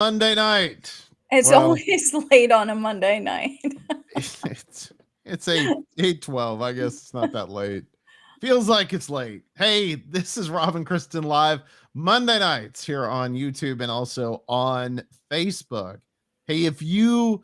Monday night. It's Well, always late on a Monday night. it's 8:12. I guess it's not that late. Feels like it's late. Hey, this is Robin Kristen live Monday nights here on YouTube and also on Facebook. Hey, if you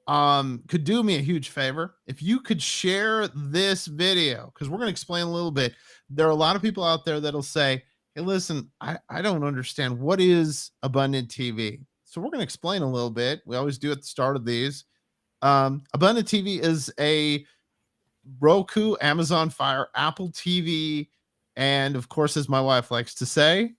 could do me a huge favor, if you could share this video, because we're going to explain a little bit. There are a lot of people out there that'll say, hey, listen, I don't understand what is abundant TV. So we're going to explain a little bit. We always do at the start of these. Abundant TV is a Roku, Amazon Fire, Apple TV, and of course, as my wife likes to say,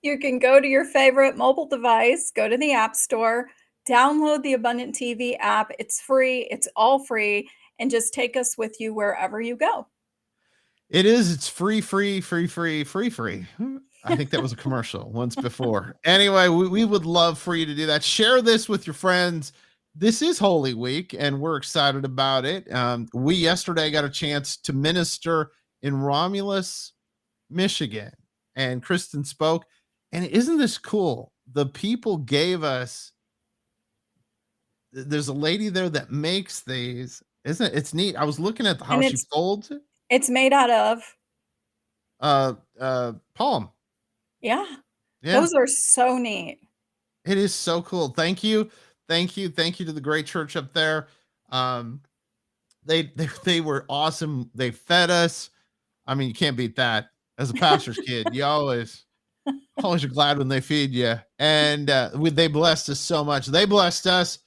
You can go to your favorite mobile device, go to the App Store, download the Abundant TV app. It's free, it's all free, and just take us with you wherever you go. it's free. I think that was a commercial once before. Anyway, we would love for you to do that. Share this with your friends. This is Holy Week, and we're excited about it. We yesterday got a chance to minister in Romulus, Michigan, and Kristen spoke. And isn't this cool? The people gave us. There's a lady there that makes these. Isn't it? It's neat. I was looking at how And she folds it. it's made out of, Palm. yeah, Yeah, those are so neat. it is so cool. Thank you to the great church up there. Um, they were awesome. They fed us. I mean, you can't beat that. As a pastor's kid, you always are glad when they feed you. And they blessed us so much. They blessed us.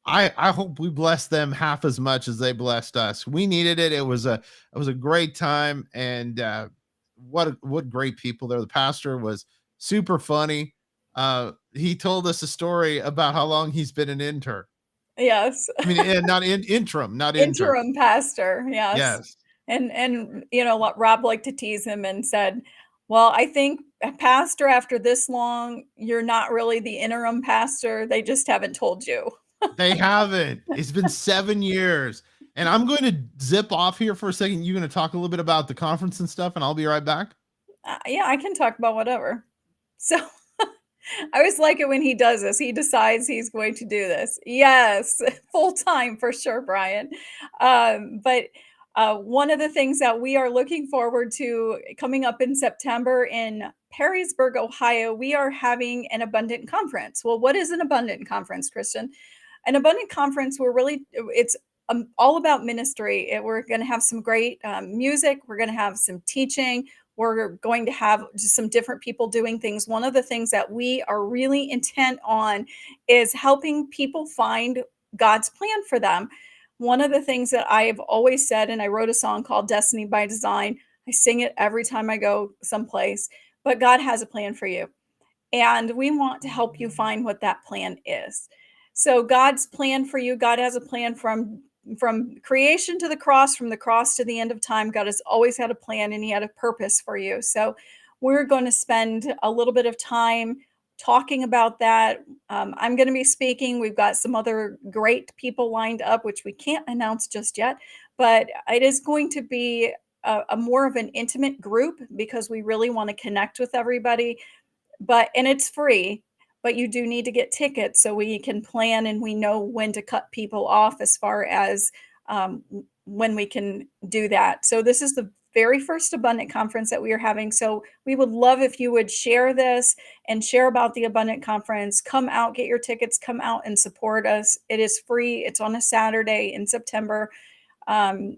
I hope we blessed them half as much as they blessed us. We needed it. It was a great time, and what great people there. The pastor was super funny. He told us a story about how long he's been an intern. Yes. I mean, not interim, not intern. Interim pastor, yes. Yes, And you know what, Rob liked to tease him and said, "Well, I think a pastor after this long, you're not really the interim pastor. They just haven't told you." they haven't. It's been 7 years. And I'm going to zip off here for a second. You're going to talk a little bit about the conference and stuff, and I'll be right back. Yeah, I can talk about whatever. So I always like it when he does this. He decides he's going to do this. Yes, full time for sure, Brian. But one of the things that we are looking forward to coming up in September in Perrysburg, Ohio, we are having an abundant conference. Well, what is an abundant conference, Kristen? An abundant conference, it's all about ministry. We're going to have some great music. We're going to have some teaching. We're going to have just some different people doing things. One of the things that we are really intent on is helping people find God's plan for them. One of the things that I have always said, and I wrote a song called Destiny by Design. I sing it every time I go someplace, but God has a plan for you. And we want to help you find what that plan is. So God's plan for you, God has a plan from creation to the cross, from the cross to the end of time. God has always had a plan and he had a purpose for you. So we're going to spend a little bit of time talking about that. I'm going to be speaking. We've got some other great people lined up, which we can't announce just yet, but it is going to be a more of an intimate group because we really want to connect with everybody. And it's free, but you do need to get tickets so we can plan and we know when to cut people off as far as um, when we can do that. So this is the very first Abundant Conference that we are having. So we would love if you would share this and share about the Abundant Conference. Come out, get your tickets, come out and support us. It is free. It's on a Saturday in September.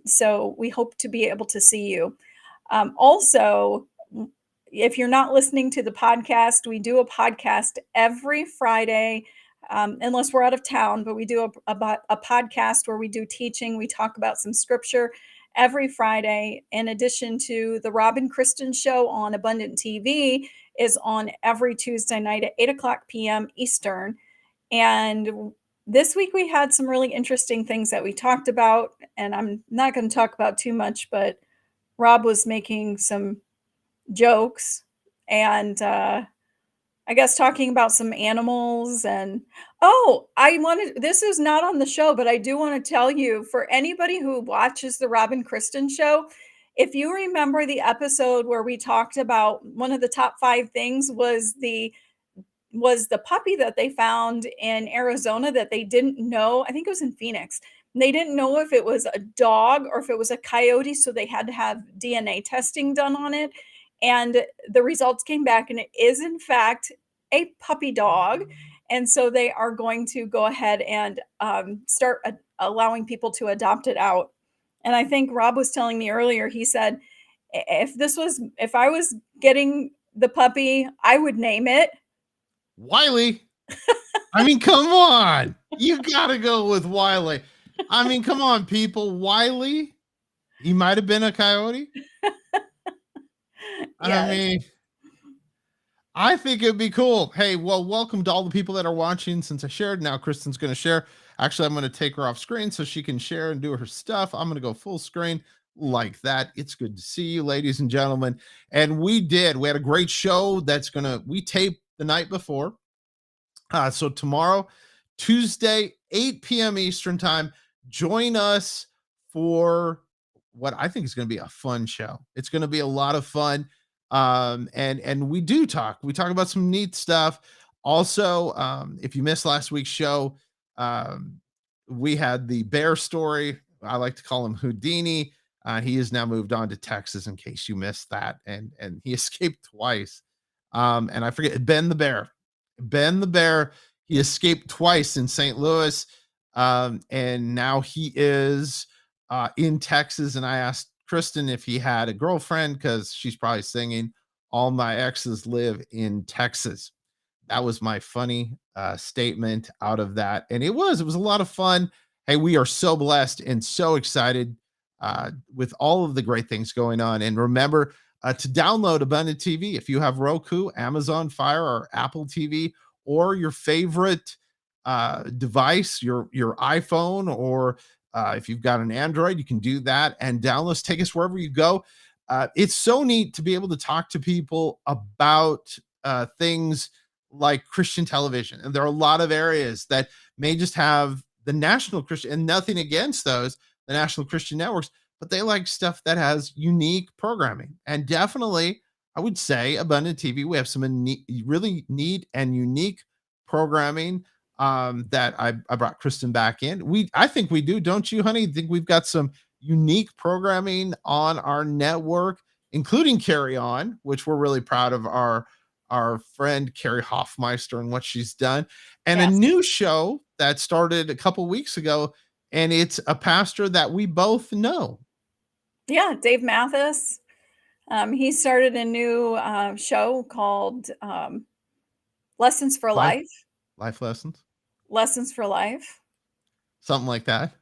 So we hope to be able to see you. Also, if you're not listening to the podcast, we do a podcast every Friday, unless we're out of town, but we do a podcast where we do teaching. We talk about some scripture every Friday. In addition to the Robin Kristen show on Abundant TV is on every Tuesday night at 8 o'clock p.m. Eastern. And this week we had some really interesting things that we talked about, and I'm not going to talk about too much, but Rob was making some jokes and I guess talking about some animals. And this is not on the show, but I do want to tell you, for anybody who watches the Robin Kristen show, if you remember the episode where we talked about one of the top 5 things was the was the puppy that they found in Arizona that they didn't know. I think it was in Phoenix. They didn't know if it was a dog or if it was a coyote, so they had to have DNA testing done on it. And the results came back, and it is, in fact, a puppy dog. And so they are going to go ahead and start allowing people to adopt it out. And I think Rob was telling me earlier, he said, if I was getting the puppy, I would name it Wiley. I mean, come on. You got to go with Wiley. I mean, come on, people. Wiley, he might have been a coyote. I Yes. mean, I think it'd be cool. Hey, well, welcome to all the people that are watching. Since I shared, now Kristen's going to share. Actually, I'm going to take her off screen so she can share and do her stuff. I'm going to go full screen like that. It's good to see you, ladies and gentlemen. And we had a great show we taped the night before. So tomorrow, Tuesday, 8 p.m. Eastern time, join us for what I think is going to be a fun show. It's going to be a lot of fun. And we talk about some neat stuff. Also, if you missed last week's show, um, we had the bear story. I like to call him Houdini. He has now moved on to Texas, in case you missed that, and he escaped twice. And I forget Ben the bear. Ben the bear. He escaped twice in St. Louis, and now he is in Texas. And I asked Kristen if he had a girlfriend, because she's probably singing "All My Exes Live in Texas." That was my funny statement out of that, and it was a lot of fun. Hey, we are so blessed and so excited with all of the great things going on. And remember to download Abundant TV if you have Roku, Amazon Fire, or Apple TV, or your favorite device, your iPhone, or if you've got an Android, you can do that and download. Take us wherever you go. It's so neat to be able to talk to people about things like Christian television. And there are a lot of areas that may just have the national Christian, and nothing against those, the national Christian networks, but they like stuff that has unique programming. And definitely, I would say Abundant TV, we have some really neat and unique programming that I brought Kristen back in. I think we do, don't you, honey? Think we've got some unique programming on our network, including Carry On, which we're really proud of our friend Carrie Hoffmeister and what she's done, and a Yes. new show that started a couple weeks ago, and it's a pastor that we both know. Yeah, Dave Mathis. He started a new show called Lessons for Life Life. life lessons, Lessons for Life. something like that.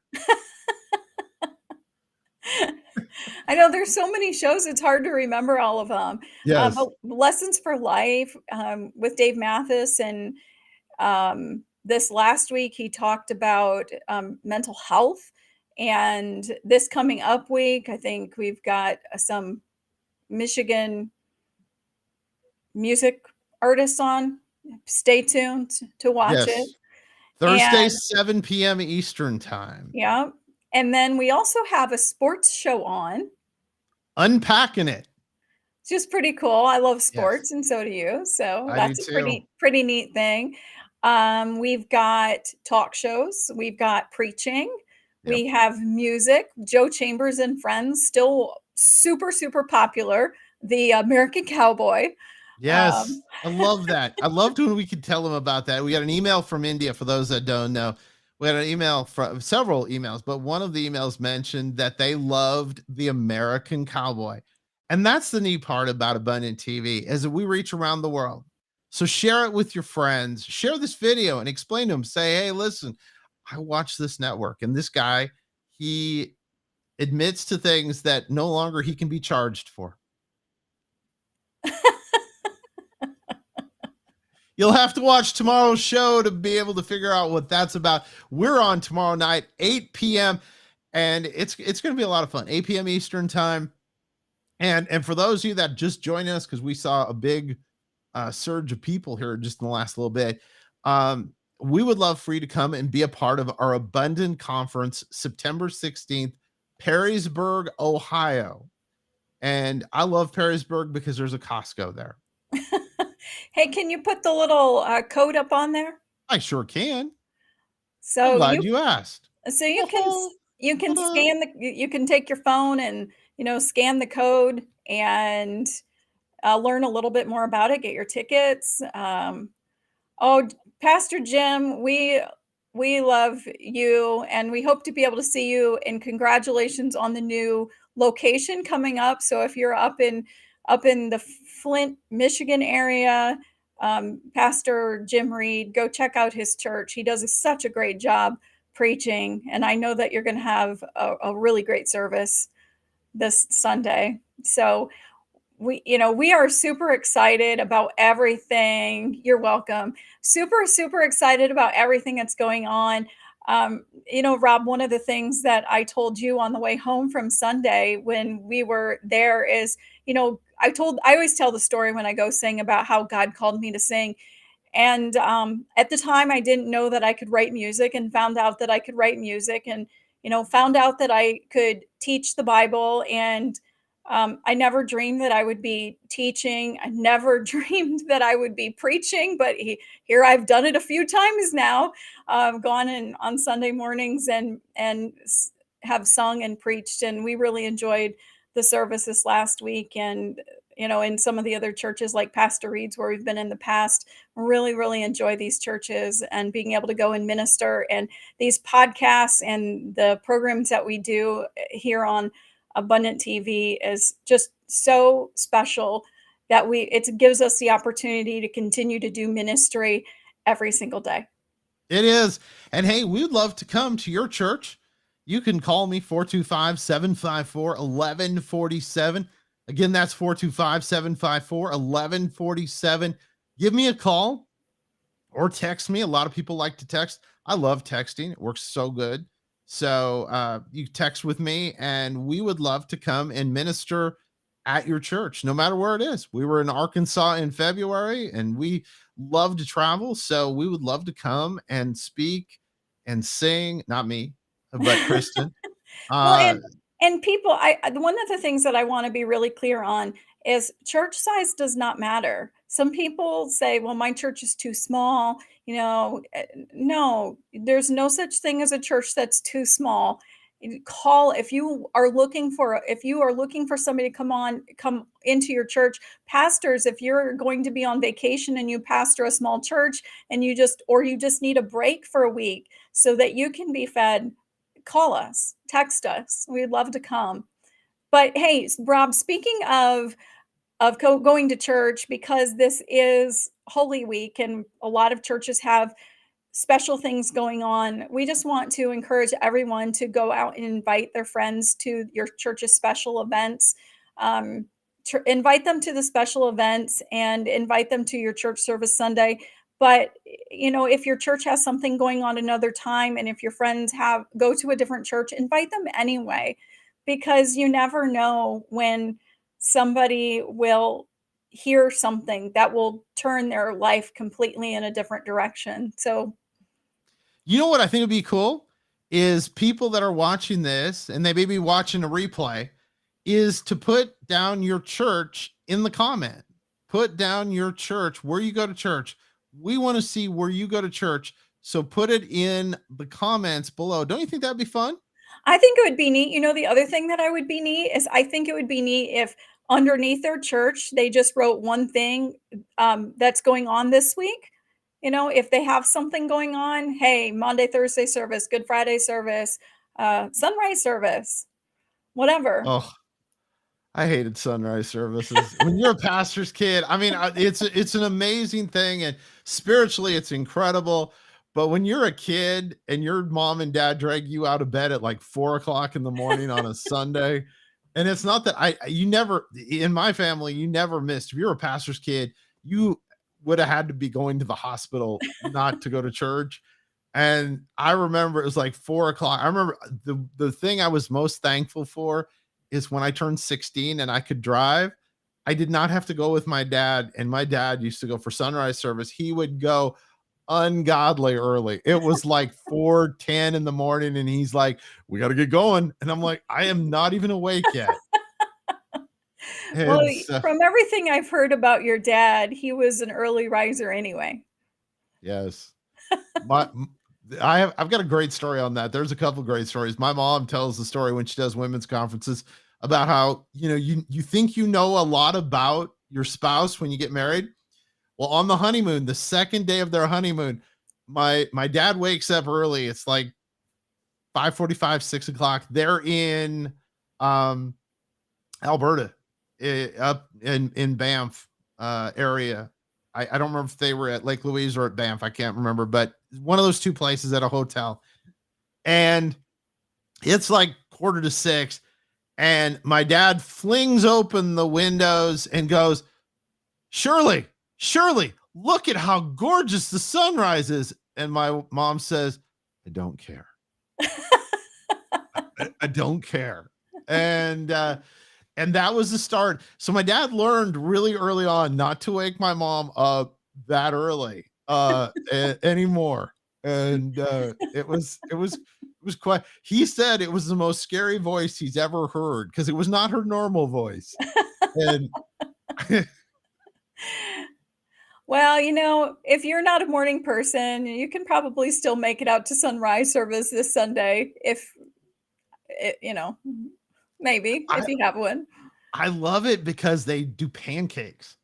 I know there's so many shows, it's hard to remember all of them. Yes. But Lessons for Life with Dave Mathis, and this last week he talked about mental health. And this coming up week, I think we've got some Michigan music artists on. Stay tuned to watch it. Yes. Thursday, And 7 p.m. Eastern time. yeah. And then we also have a sports show on. Unpacking it. It's just pretty cool. I love Yes, sports, and so do you. So I do that's a too. pretty neat thing. We've got talk shows, we've got preaching, Yep. we have music. Joe Chambers and Friends, still super popular. The American Cowboy. Yes, Um, I love that. I loved when we could tell them about that. We got an email from India. For those that don't know, we had an email from several emails, but one of the emails mentioned that they loved the American Cowboy. And that's the neat part about Abundant TV, is that we reach around the world. So share it with your friends, share this video and explain to them, say, hey, listen, I watch this network, and this guy, he admits to things that no longer he can be charged for. You'll have to watch tomorrow's show to be able to figure out what that's about. We're on tomorrow night, 8 p.m., and it's going to be a lot of fun. 8 p.m. Eastern time. And for those of you that just joined us, because we saw a big surge of people here just in the last little bit, we would love for you to come and be a part of our Abundant Conference, September 16th, Perrysburg, Ohio. And I love Perrysburg because there's a Costco there. Hey, can you put the little code up on there? I sure can. I'm So glad you asked. you can Oh, you can ta-da. scan you can take your phone and scan the code and learn a little bit more about it. Get your tickets. Oh, Pastor Jim, we love you and we hope to be able to see you, and congratulations on the new location coming up. So if you're up in the Flint, Michigan area, Pastor Jim Reed, go check out his church. He does such a great job preaching, and I know that you're going to have a really great service this Sunday. So we are super excited about everything. You're welcome. Super, super excited about everything that's going on. Rob, one of the things that I told you on the way home from Sunday when we were there is, I always tell the story when I go sing about how God called me to sing. And at the time, I didn't know that I could write music, and found out that I could write music, and found out that I could teach the Bible. And I never dreamed that I would be teaching. I never dreamed that I would be preaching, but here I've done it a few times now. I've gone in on Sunday mornings and have sung and preached, and we really enjoyed the service this last week. And in some of the other churches like Pastor Reed's, where we've been in the past, really, really enjoy these churches and being able to go and minister. And these podcasts and the programs that we do here on Abundant TV is just so special that it gives us the opportunity to continue to do ministry every single day. It is. And hey, we'd love to come to your church. You can call me 425-754-1147. Again, that's 425-754-1147. Give me a call or text me. A lot of people like to text. I love texting. It works so good. So you text with me, and we would love to come and minister at your church, no matter where it is. We were in Arkansas in February, and we love to travel. So we would love to come and speak and sing. Not me, but Kristen. Well, Uh, and people, one of the things that I want to be really clear on is church size does not matter. Some people say, "Well, my church is too small." No, there's no such thing as a church that's too small. Call if you are looking for somebody to come into your church. Pastors, if you're going to be on vacation and you pastor a small church, and you just need a break for a week so that you can be fed, call us, text us. We'd love to come. But hey, Rob, speaking of going to church, because this is Holy Week and a lot of churches have special things going on, we just want to encourage everyone to go out and invite their friends to your church's special events. Um, Invite them to the special events and invite them to your church service Sunday. But if your church has something going on another time, and if your friends go to a different church, invite them anyway, because you never know when somebody will hear something that will turn their life completely in a different direction. So you know what I think would be cool is people that are watching this, and they may be watching a replay, is to put down your church in the comment. Put down your church, where you go to church. We want to see where you go to church. So put it in the comments below. Don't you think that'd be fun? I think it would be neat. The other thing that I would be neat is, I think it would be neat if underneath their church they just wrote one thing that's going on this week. If they have something going on, hey, Monday, Thursday service, Good Friday service, sunrise service, whatever. Oh, I hated sunrise services. When you're a pastor's kid, I mean, it's an amazing thing, and spiritually, it's incredible. But when you're a kid and your mom and dad drag you out of bed at like 4 o'clock in the morning on a Sunday, and it's not that you never, in my family, you never missed. If you're a pastor's kid, you would have had to be going to the hospital not to go to church. And I remember it was like 4 o'clock. I remember the thing I was most thankful for is when I turned 16 and I could drive. I did not have to go with my dad. And my dad used to go for sunrise service. He would go ungodly early. It was like 4:10 in the morning. And he's like, we got to get going. And I'm like, I am not even awake yet. Well, And so, from everything I've heard about your dad, he was an early riser anyway. yes, my I've got a great story on that. There's a couple great stories. My mom tells the story when she does women's conferences about how, you think you know a lot about your spouse when you get married. Well, on the honeymoon, the second day of their honeymoon, my dad wakes up early. It's like 5:45, 6 o'clock. They're in um Alberta, up in Banff area. I don't remember if they were at Lake Louise or at Banff. I can't remember, but one of those two places at a hotel. And it's like 5:45, and my dad flings open the windows and goes, "Shirley, Shirley, look at how gorgeous the sunrise is." And my mom says, "I don't care. I don't care." And that was the start. So my dad learned really early on not to wake my mom up that early anymore. And it was quite, he said it was the most scary voice he's ever heard because it was not her normal voice. And Well, if you're not a morning person, you can probably still make it out to sunrise service this Sunday if it, maybe I if you have one. I love it because they do pancakes.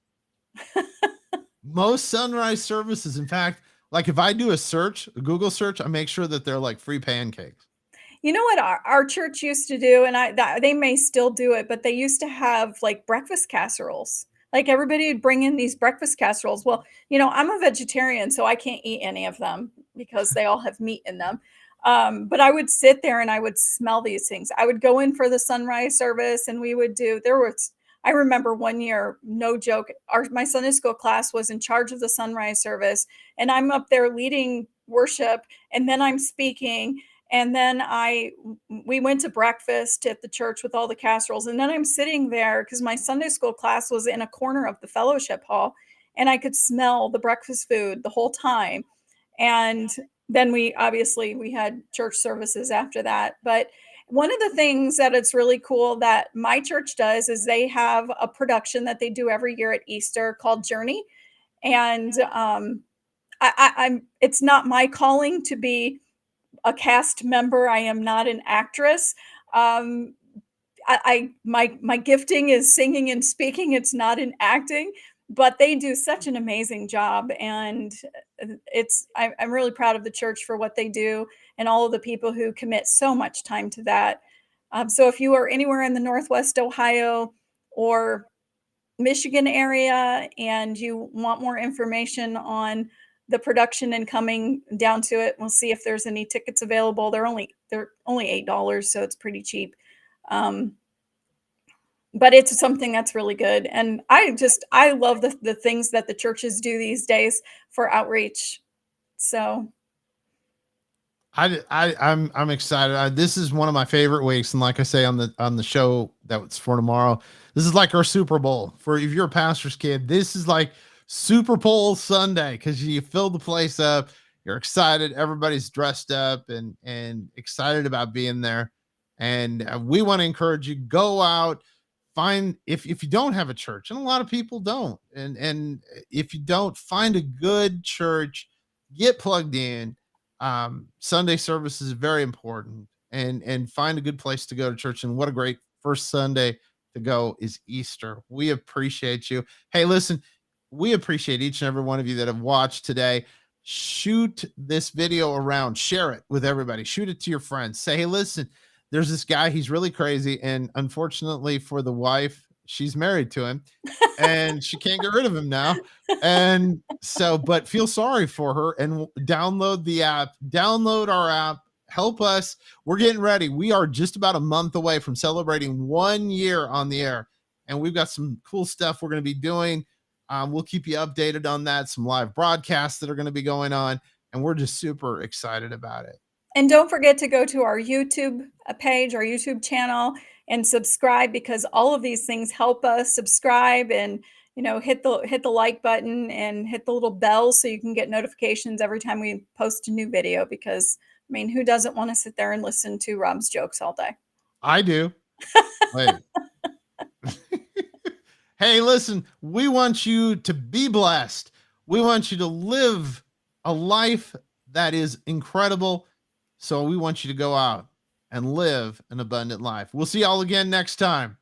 Most sunrise services, in fact, like if I do a Google search, I make sure that they're like free pancakes. You know what our church used to do, and they may still do it, but they used to have like breakfast casseroles. Like everybody would bring in these breakfast casseroles. Well, I'm a vegetarian, so I can't eat any of them because they all have meat in them. But I would sit there and I would smell these things. I would go in for the sunrise service, and we would do. I remember one year, no joke, my Sunday school class was in charge of the sunrise service, and I'm up there leading worship, and then I'm speaking, and then we went to breakfast at the church with all the casseroles. And then I'm sitting there because my Sunday school class was in a corner of the fellowship hall, and I could smell the breakfast food the whole time. And then we had church services after that. But one of the things that it's really cool that my church does is they have a production that they do every year at Easter called Journey. And it's not my calling to be a cast member. I am not an actress. Um, my gifting is singing and speaking. It's not in acting, but they do such an amazing job, and I'm really proud of the church for what they do and all of the people who commit so much time to that. So if you are anywhere in the Northwest Ohio or Michigan area and you want more information on the production and coming down to it, we'll see if there's any tickets available. They're only $8, so it's pretty cheap. Um, but it's something that's really good. And I love the things that the churches do these days for outreach. So I'm excited. This is one of my favorite weeks, and like I say on the show that's for tomorrow, this is like our Super Bowl. For if you're a pastor's kid, this is like Super Bowl Sunday because you fill the place up. You're excited. Everybody's dressed up and excited about being there. And we want to encourage you, go out, find, if you don't have a church, and a lot of people don't, and if you don't, find a good church, get plugged in. Sunday service is very important, and find a good place to go to church. And what a great first Sunday to go is Easter. We appreciate you. Hey, listen, we appreciate each and every one of you that have watched today. Shoot this video around, share it with everybody, shoot it to your friends, say, hey, listen, there's this guy, he's really crazy, and unfortunately for the wife, she's married to him and she can't get rid of him now. And so, but feel sorry for her and download the app, download our app, help us. We're getting ready. We are just about a month away from celebrating 1 year on the air, and we've got some cool stuff we're going to be doing. We'll keep you updated on that, some live broadcasts that are going to be going on, and we're just super excited about it. And don't forget to go to our YouTube page, our YouTube channel, and subscribe, because all of these things help us. Subscribe and hit the like button and hit the little bell so you can get notifications every time we post a new video, because I mean, who doesn't want to sit there and listen to Rob's jokes all day? I do. Wait. Hey, listen, we want you to be blessed. We want you to live a life that is incredible. So we want you to go out and live an abundant life. We'll see y'all again next time.